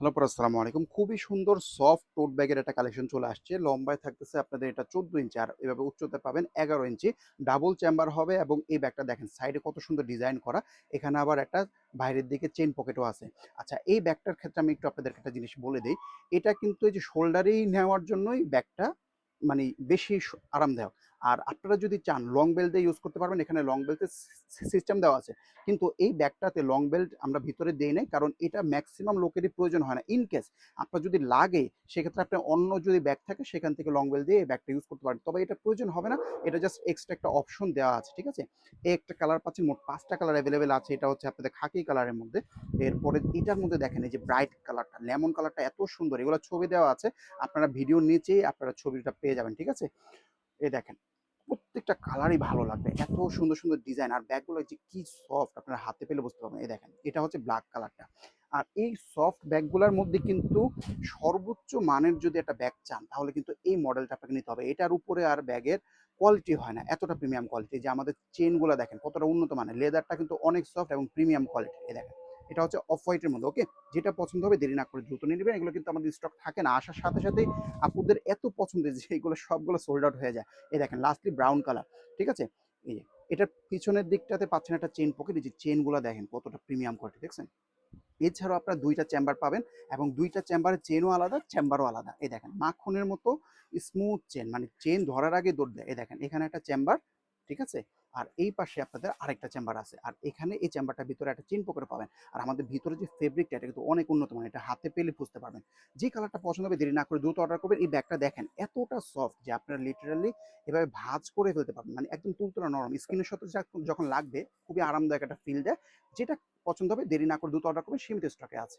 Hello পর আসসালামু আলাইকুম। খুবই সুন্দর সফট টোট ব্যাগের একটা কালেকশন চলে আসছে। লম্বায় থাকতেছে আপনাদের এটা ১৪ ইঞ্চি আর এভাবে উচ্চতায় পাবেন ১১ ইঞ্চি। ডাবল চেম্বার হবে এবং এই ব্যাগটা দেখেন সাইডে কত সুন্দর ডিজাইন করা। এখানে আবার একটা বাইরের দিকে চেইন পকেটও আছে। আচ্ছা এই ব্যাগটার ক্ষেত্রে আমি একটু আপনাদেরকে একটা জিনিস বলে দেই। এটা কিন্তু এই যে শোল্ডারেই নেওয়ার জন্যই ব্যাগটা মানে বেশি আরামদায়ক। আর আপনারা যদি চান লং বেল্ট দিয়ে ইউজ করতে পারবেন। এখানে লং বেল্টের সিস্টেম দেওয়া আছে। কিন্তু এই ব্যাগটাতে লং বেল্ট আমরা ভিতরে দেই নাই কারণ এটা ম্যাক্সিমাম লোকেরই প্রয়োজন হয় না। ইন কেস আপনার যদি লাগে সেক্ষেত্রে আপনি অন্য যদি ব্যাগ থাকে সেখান থেকে লং বেল্ট দিয়ে এই ব্যাগটা ইউজ করতে পারেন। তবে এটা প্রয়োজন হবে না। এটা জাস্ট এক্সট্রা একটা অপশন দেওয়া আছে। ঠিক আছে? এই একটা কালার পাচ্ছেন, মোট ৫ টা কালার এভেইলেবল আছে। এটা হচ্ছে আপনাদের খাকি কালারের মধ্যে। এরপরে এটার মধ্যে দেখেন এই যে ব্রাইট কালারটা, লেমন কালারটা এত সুন্দর। এগুলো ছবি দেওয়া আছে। আপনারা ভিডিওর নিচেই আপনারা ছবিটা পেয়ে যাবেন। ঠিক আছে? এই দেখেন। প্রত্যেকটা কালারই ভালো লাগবে। এত সুন্দর, সুন্দর ডিজাইন আর ব্যাগগুলো যে কি সফট আপনারা হাতে পেলে বুঝতে পারবেন। এই দেখেন, এটা হচ্ছে ব্ল্যাক কালারটা। আর এই সফট ব্যাগগুলার মধ্যে কিন্তু সর্বোচ্চ মানের যদি একটা ব্যাগ চান তাহলে কিন্তু এই মডেলটা আপনাকে নিতে হবে। এটার উপরে আর ব্যাগের কোয়ালিটি হয় না। এতটা প্রিমিয়াম কোয়ালিটি যে আমাদের চেইনগুলা দেখেন কতটা উন্নত মানের। লেদারটা কিন্তু অনেক সফট এবং প্রিমিয়াম কোয়ালিটি। এই দেখেন। এটা হচ্ছে অফ হোয়াইটের মধ্যে। ওকে? যেটা পছন্দ হবে দেরি না করে দ্রুত নিয়ে নিবেন। এগুলো কিন্তু আমাদের স্টক থাকে না। আসার সাথে সাথেই আপুদের এত পছন্দের যে এগুলো সবগুলো সোল্ড আউট হয়ে যায়। এই দেখেন লাস্টলি ব্রাউন কালার। ঠিক আছে? এই যে এটার পিছনের দিকটাতে পাচ্ছেন একটা চেইন পকেট। এই যে চেইনগুলো দেখেন কতটা প্রিমিয়াম কোয়ালিটি দেখছেন? এছাড়াও আপনারা ২ টা চেম্বার পাবেন এবং ২ টা চেম্বারের চেইনও আলাদা, চেম্বারও আলাদা। এই দেখেন মাখনের মতো স্মুথ চেইন, মানে চেইন ধরার আগে দৌড় দেয়। এই দেখেন এখানে একটা চেম্বার, ঠিক আছে? আর এই পাশে আপনাদের আরেকটা চেম্বার আছে। আর এখানে এই চেম্বারটার ভিতরে একটা চেইন পকেট পাবেন। আর আমাদের ভিতরে যে ফেব্রিকটা এটা কিন্তু অনেক উন্নত মানের। এটা হাতে পেলে বুঝতে পারবেন। যে কালারটা পছন্দ হবে দেরি না করে দ্রুত অর্ডার করবেন। এই ব্যাগটা দেখেন এতটা সফট যে আপনারা লিটারালি এভাবে ভাঁজ করে ফেলতে পারবেন। মানে একদম তুলতুলা নরম। স্কিনের সাথে যখন লাগবে খুবই আরামদায়ক একটা ফিল দেয়। যেটা পছন্দ হবে দেরি না করে দ্রুত অর্ডার করবেন। সীমিত স্টকে আছে।